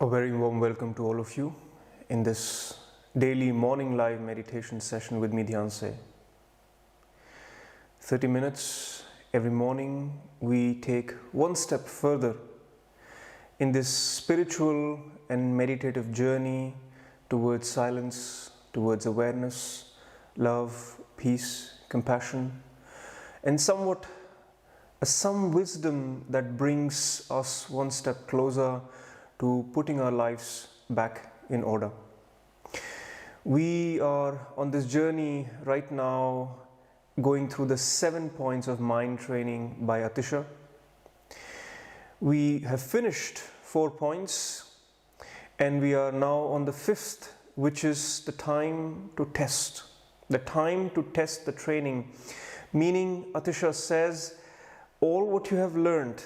A very warm welcome to all of you in this daily morning live meditation session with me, Dhyanse. 30 minutes every morning, we take one step further in this spiritual and meditative journey towards silence, towards awareness, love, peace, compassion, and some wisdom that brings us one step closer to putting our lives back in order. We are on this journey right now going through the 7 points of mind training by Atisha. We have finished 4 points and we are now on the 5th, which is the time to test. The time to test the training. Meaning, Atisha says, all what you have learned,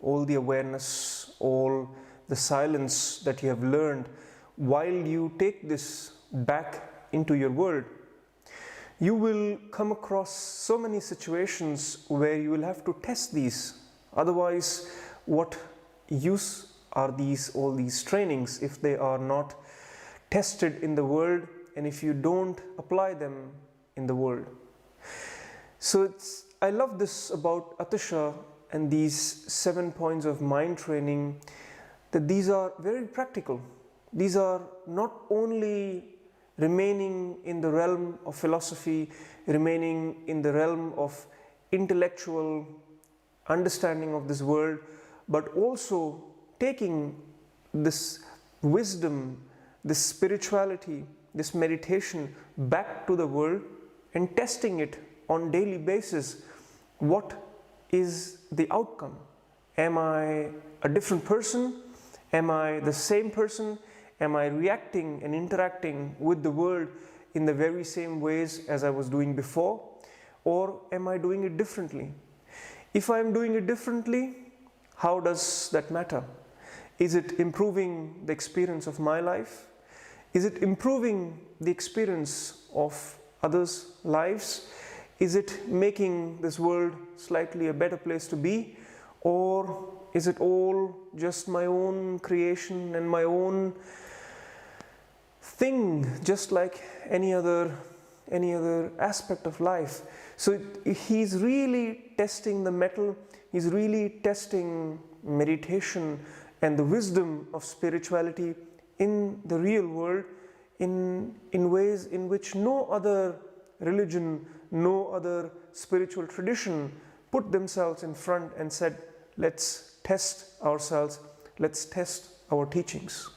all the awareness, all the silence that you have learned, while you take this back into your world, you will come across so many situations where you will have to test these. Otherwise, what use are all these trainings if they are not tested in the world and if you don't apply them in the world? So I love this about Atisha and these 7 points of mind training, that these are very practical. These are not only remaining in the realm of philosophy, remaining in the realm of intellectual understanding of this world, but also taking this wisdom, this spirituality, this meditation back to the world and testing it on daily basis. What is the outcome? Am I a different person? Am I the same person? Am I reacting and interacting with the world in the very same ways as I was doing before? Or am I doing it differently? If I am doing it differently, how does that matter? Is it improving the experience of my life? Is it improving the experience of others' lives? Is it making this world slightly a better place to be? Or is it all just my own creation and my own thing, just like any other aspect of life? So he's really testing the mettle, he's really testing meditation and the wisdom of spirituality in the real world in ways in which no other religion, no other spiritual tradition put themselves in front and said, let's test ourselves, let's test our teachings.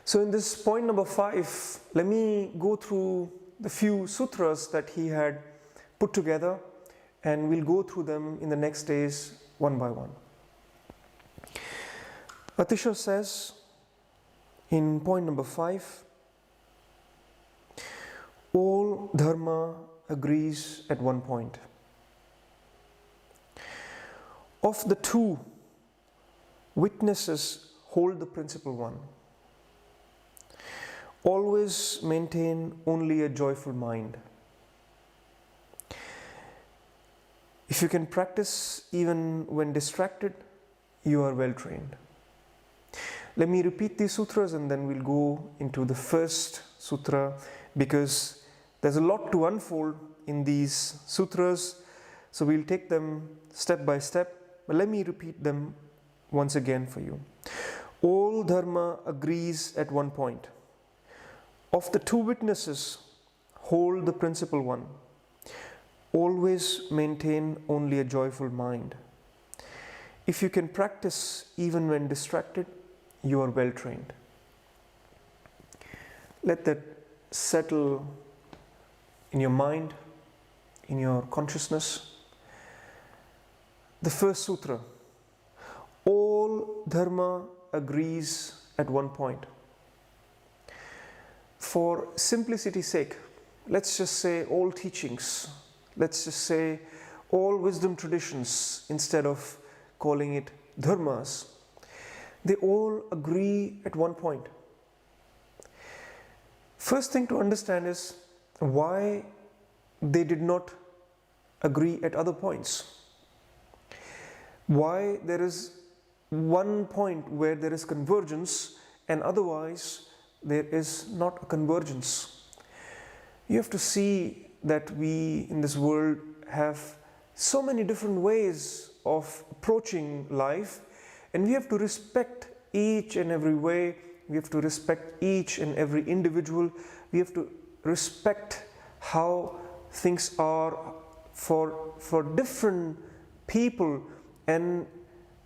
So in this point number 5, let me go through the few sutras that he had put together, and we'll go through them in the next days one by one. Atisha says in point number 5, all dharma agrees at one point. Of the two, witnesses hold the principal one. Always maintain only a joyful mind. If you can practice even when distracted, you are well trained. Let me repeat these sutras and then we'll go into the first sutra, because there's a lot to unfold in these sutras. So we'll take them step by step. But let me repeat them once again for you. All dharma agrees at one point. Of the two witnesses, hold the principal one. Always maintain only a joyful mind. If you can practice even when distracted, you are well trained. Let that settle in your mind, in your consciousness. The first sutra, all dharma agrees at one point. For simplicity's sake, let's just say all teachings, let's just say all wisdom traditions instead of calling it dharmas. They all agree at one point. First thing to understand is why they did not agree at other points. Why there is one point where there is convergence, and otherwise there is not a convergence. You have to see that we in this world have so many different ways of approaching life, and we have to respect each and every way. We have to respect each and every individual. We have to respect how things are for different people, and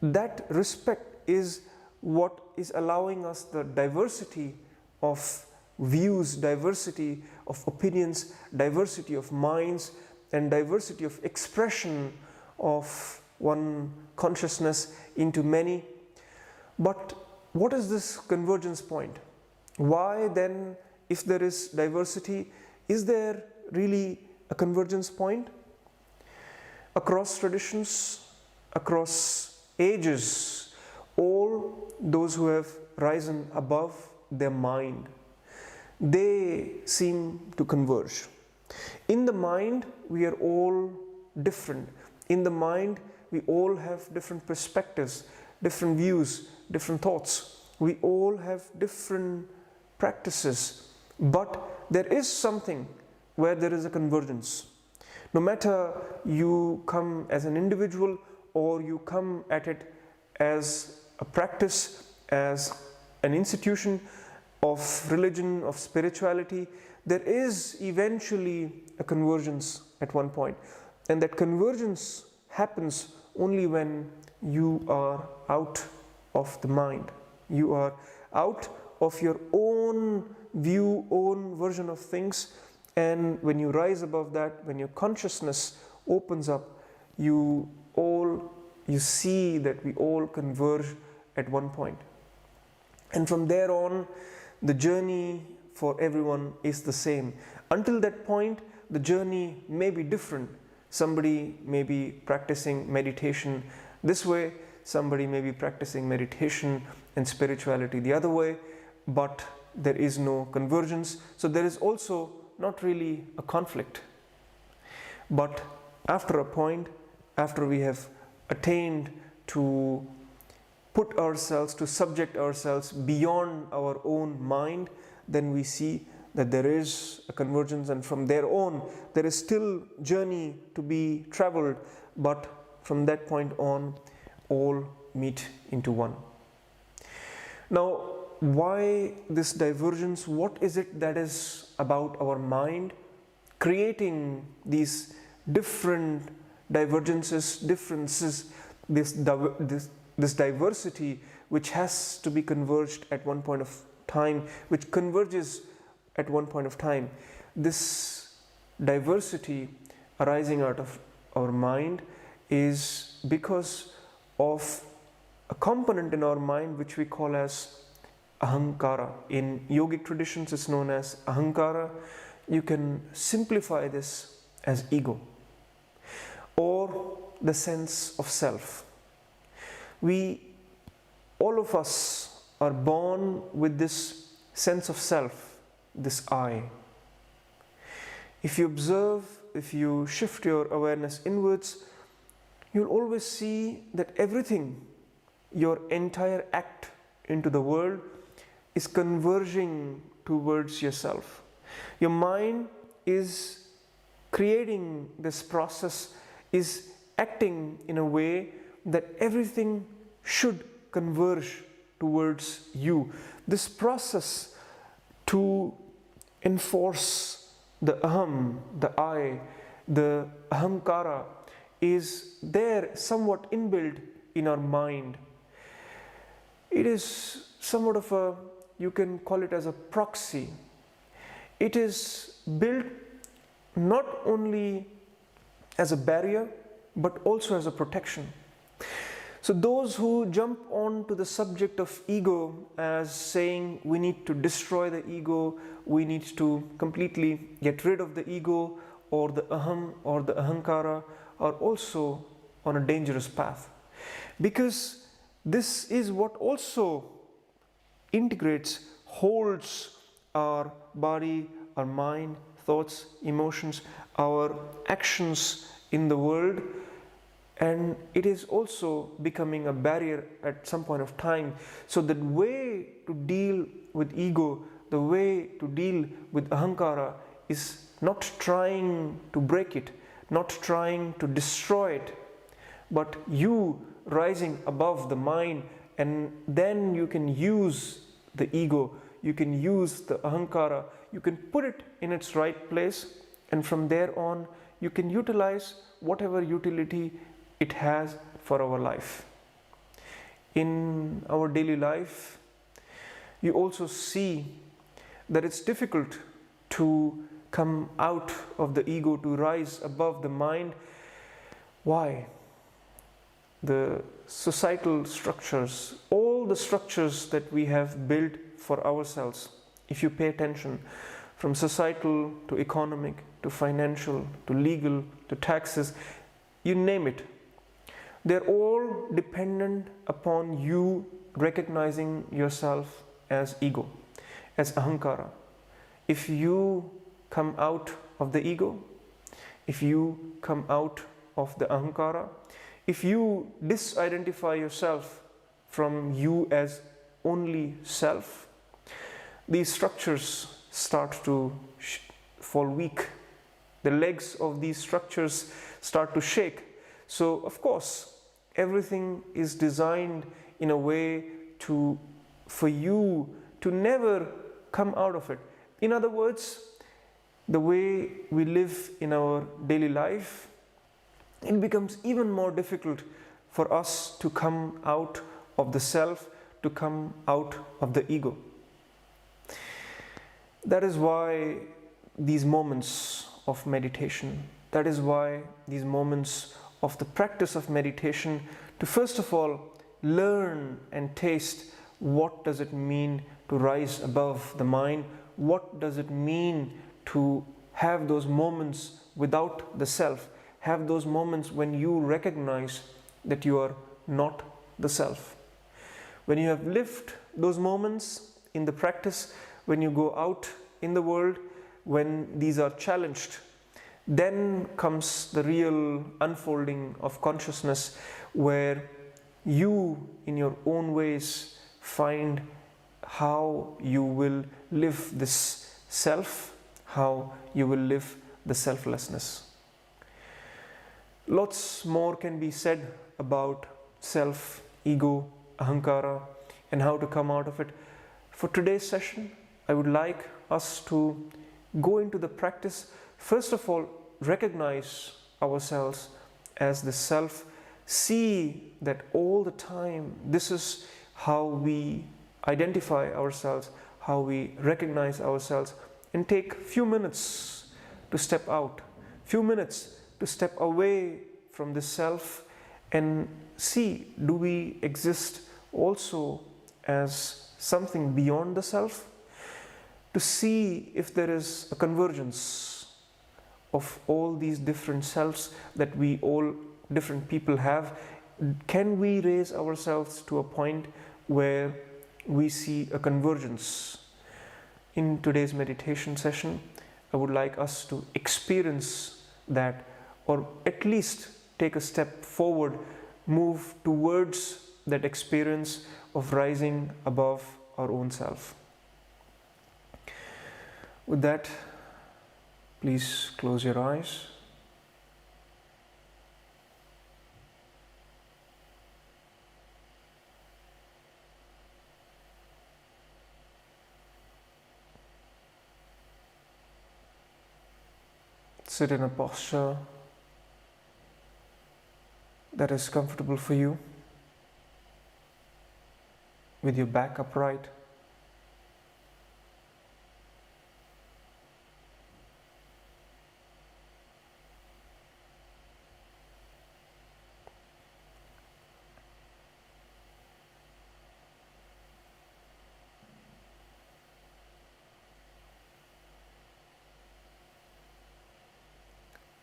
that respect is what is allowing us the diversity of views, diversity of opinions, diversity of minds, and diversity of expression of one consciousness into many. But what is this convergence point? Why then, if there is diversity, is there really a convergence point? Across traditions, across ages, all those who have risen above their mind, they seem to converge. In the mind, we are all different. In the mind, we all have different perspectives, different views, different thoughts. We all have different practices, but there is something where there is a convergence. No matter you come as an individual or you come at it as a practice, as an institution of religion, of spirituality, there is eventually a convergence at one point. And that convergence happens only when you are out of the mind. You are out of your own view, own version of things, and when you rise above that, when your consciousness opens up, you see that we all converge at one point. And from there on, the journey for everyone is the same. Until that point, the journey may be different. Somebody may be practicing meditation this way, somebody may be practicing meditation and spirituality the other way, but there is no convergence. So there is also not really a conflict. But after a point, after we have attained to put ourselves, to subject ourselves beyond our own mind, then we see that there is a convergence, and from there on, there is still journey to be traveled, but from that point on, all meet into one. Now, why this divergence? What is it that is about our mind creating these different divergences, differences, this diversity which has to be converged at one point of time, which converges at one point of time? This diversity arising out of our mind is because of a component in our mind which we call as ahankara. In yogic traditions, it's known as ahankara. You can simplify this as ego, or the sense of self. All of us are born with this sense of self, this I. If you observe, if you shift your awareness inwards, you'll always see that everything, your entire act into the world, is converging towards yourself. Your mind is creating this process, is acting in a way that everything should converge towards you. This process to enforce the aham, the I, the ahankara, is there somewhat inbuilt in our mind. It is somewhat of a, you can call it as a proxy. It is built not only as a barrier, but also as a protection. So those who jump on to the subject of ego as saying we need to destroy the ego, we need to completely get rid of the ego or the aham or the ahankara, are also on a dangerous path. Because this is what also integrates, holds our body, our mind, thoughts, emotions, our actions in the world and it is also becoming a barrier at some point of time. So the way to deal with ego, the way to deal with ahankara, is not trying to break it, not trying to destroy it, but you rising above the mind, and then you can use the ego, you can use the ahankara, you can put it in its right place, and from there on you can utilize whatever utility it has for our life. In our daily life, you also see that it's difficult to come out of the ego, to rise above the mind. Why? The societal structures, all the structures that we have built for ourselves, if you pay attention, from societal to economic to financial to legal to taxes, you name it, they're all dependent upon you recognizing yourself as ego, as ahankara. If you come out of the ego, if you come out of the ahankara, if you disidentify yourself from you as only self, these structures start to fall weak. The legs of these structures start to shake. So, of course, everything is designed in a way for you to never come out of it. In other words, the way we live in our daily life, it becomes even more difficult for us to come out of the self, to come out of the ego. That is why these moments of meditation, that is why these moments of the practice of meditation, to first of all learn and taste what does it mean to rise above the mind, what does it mean to have those moments without the self, have those moments when you recognize that you are not the self. When you have lived those moments in the practice, when you go out in the world, when these are challenged, then comes the real unfolding of consciousness, where you in your own ways find how you will live this self, how you will live the selflessness. Lots more can be said about self, ego, ahankara, and how to come out of it. For today's session, I would like us to go into the practice. First of all, recognize ourselves as the self, see that all the time this is how we identify ourselves, how we recognize ourselves, and take few minutes to step out, few minutes to step away from the self and see, do we exist also as something beyond the self? To see if there is a convergence of all these different selves that we all different people have. Can we raise ourselves to a point where we see a convergence? In today's meditation session, I would like us to experience that, or at least take a step forward, move towards that experience of rising above our own self. With that, please close your eyes. Sit in a posture that is comfortable for you, with your back upright.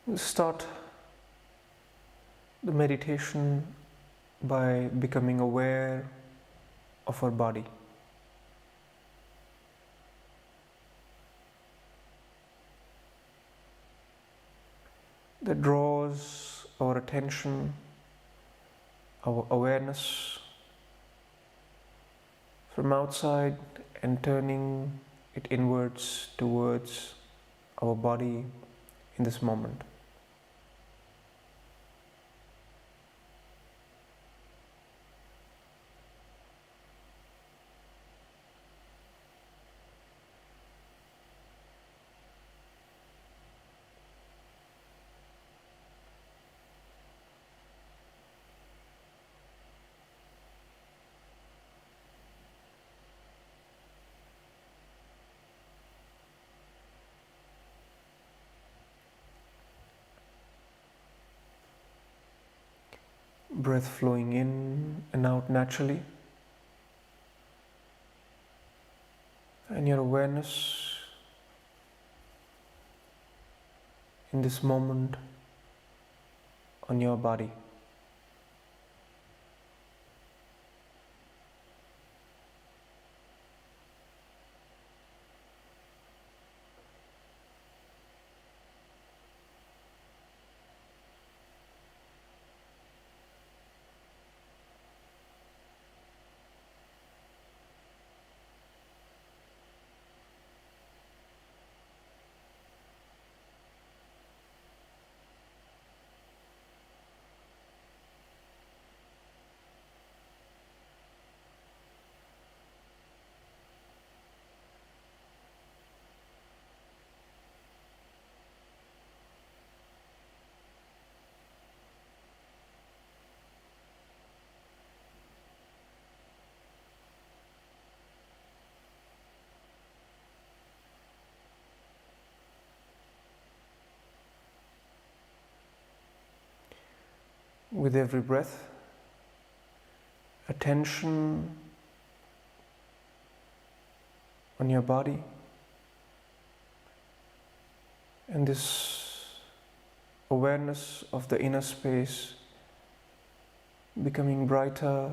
We'll start the meditation by becoming aware of our body. That draws our attention our awareness from outside and turning it inwards towards our body in this moment. Breath flowing in and out naturally, and your awareness in this moment on your body. With every breath, attention on your body, and this awareness of the inner space becoming brighter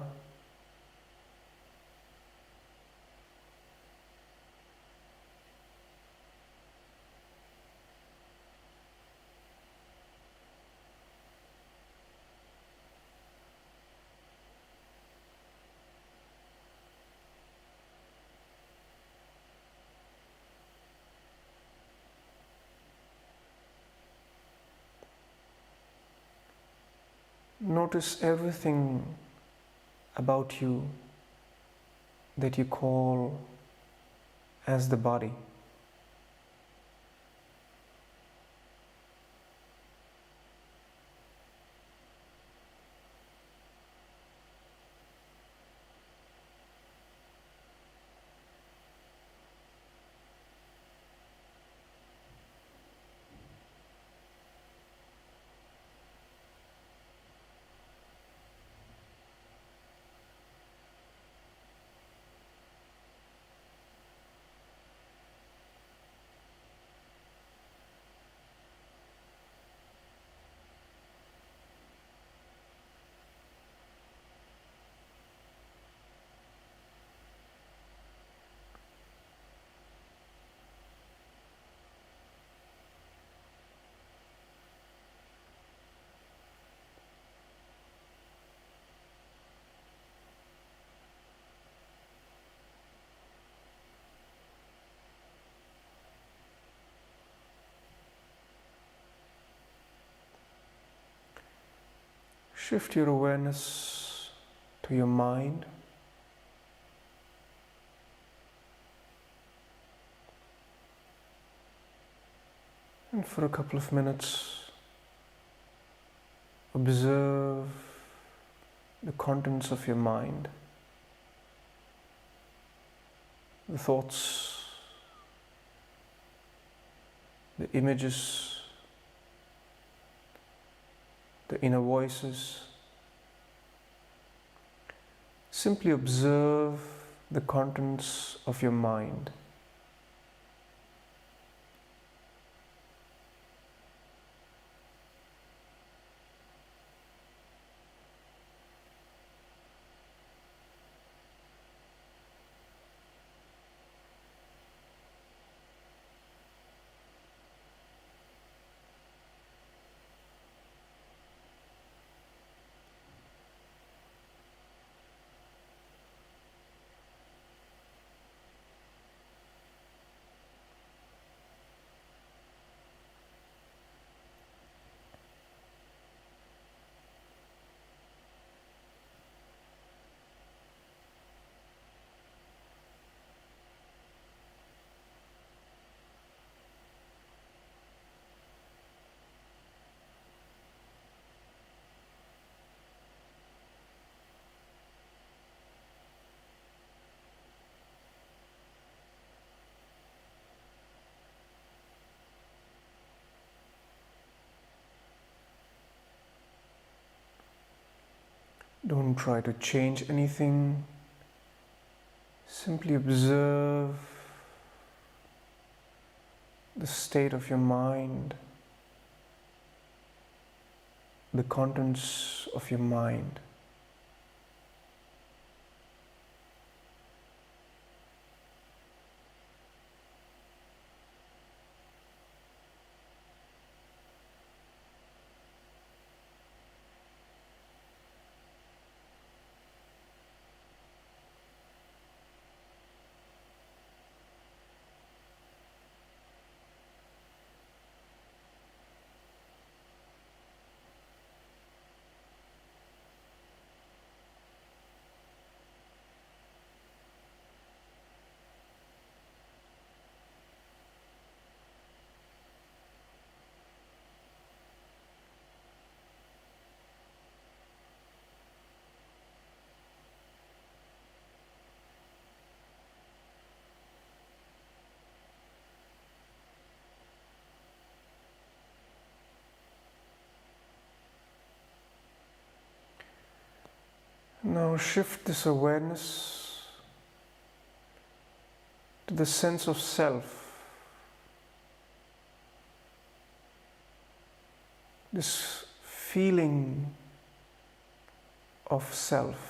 Notice everything about you that you call as the body. Shift your awareness to your mind. And for a couple of minutes, observe the contents of your mind, the thoughts, the images, the inner voices. Simply observe the contents of your mind. Don't try to change anything. Simply observe the state of your mind, the contents of your mind. Now shift this awareness to the sense of self, this feeling of self.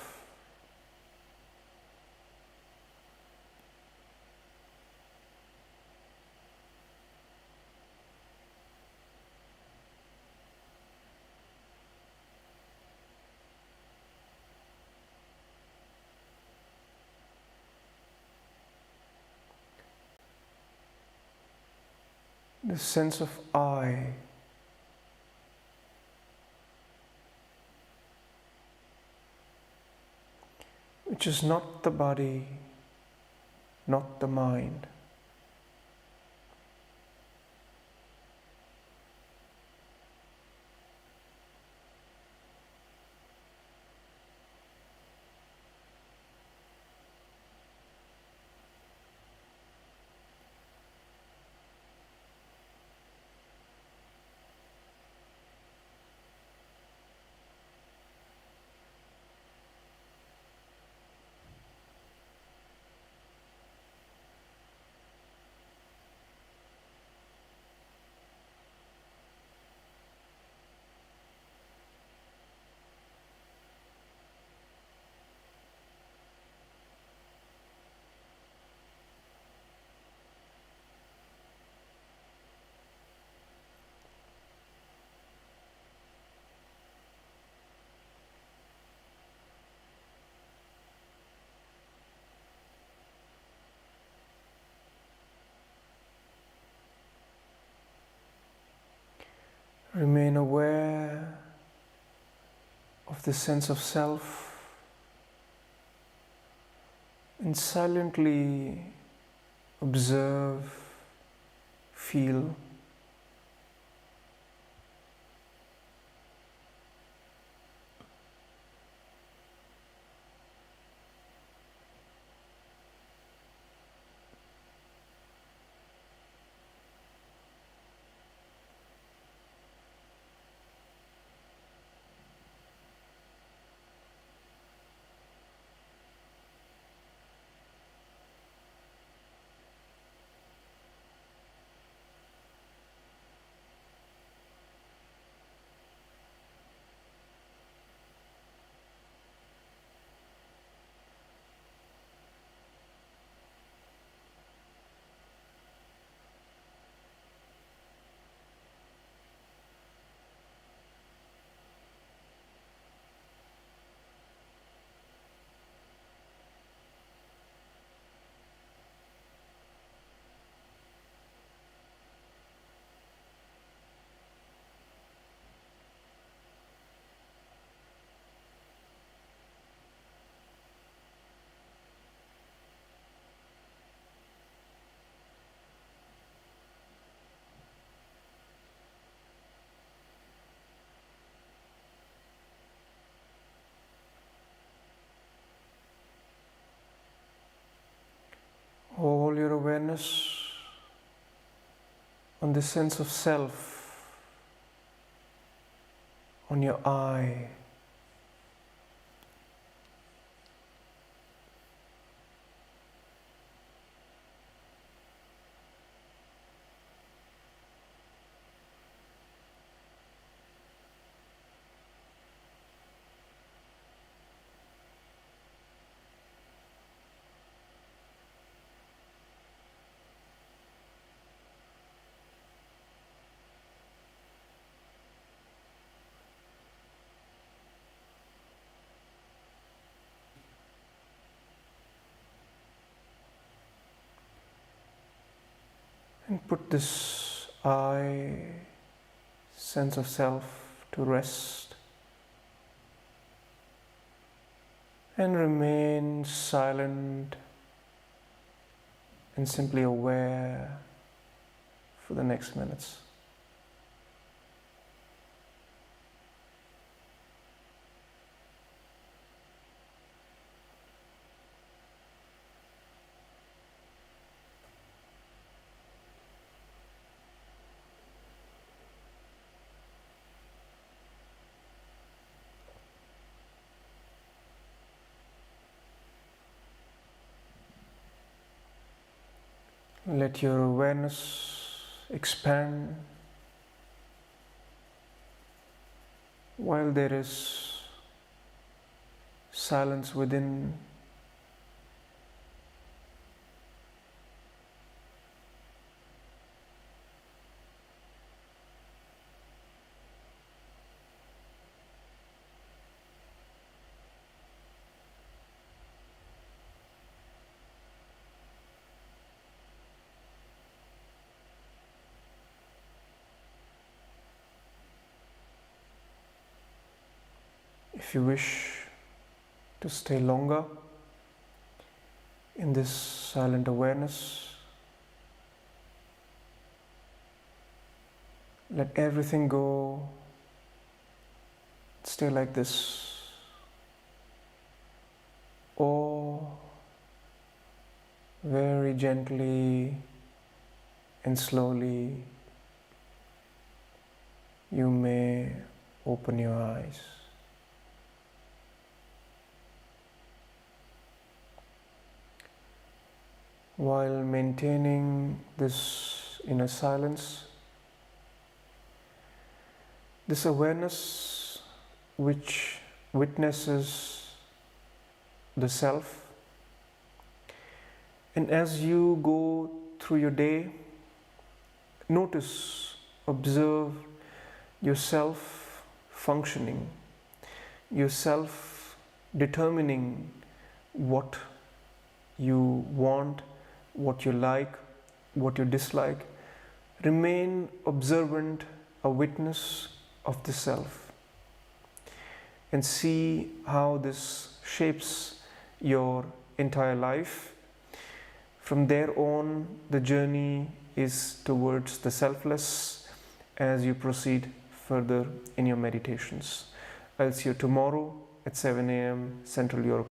The sense of I, which is not the body, not the mind. Remain aware of the sense of self and silently observe, feel. Hold your awareness on the sense of self, on your I. put this I sense of self to rest and remain silent and simply aware for the next minutes. Let your awareness expand while there is silence within. If you wish to stay longer in this silent awareness, let everything go, stay like this, or very gently and slowly you may open your eyes. While maintaining this inner silence, this awareness which witnesses the self, and as you go through your day, notice, observe yourself functioning, yourself determining what you want, what you like, what you dislike. Remain observant, a witness of the self, and see how this shapes your entire life. From there on, the journey is towards the selfless as you proceed further in your meditations. I'll see you tomorrow at 7 a.m. Central Europe.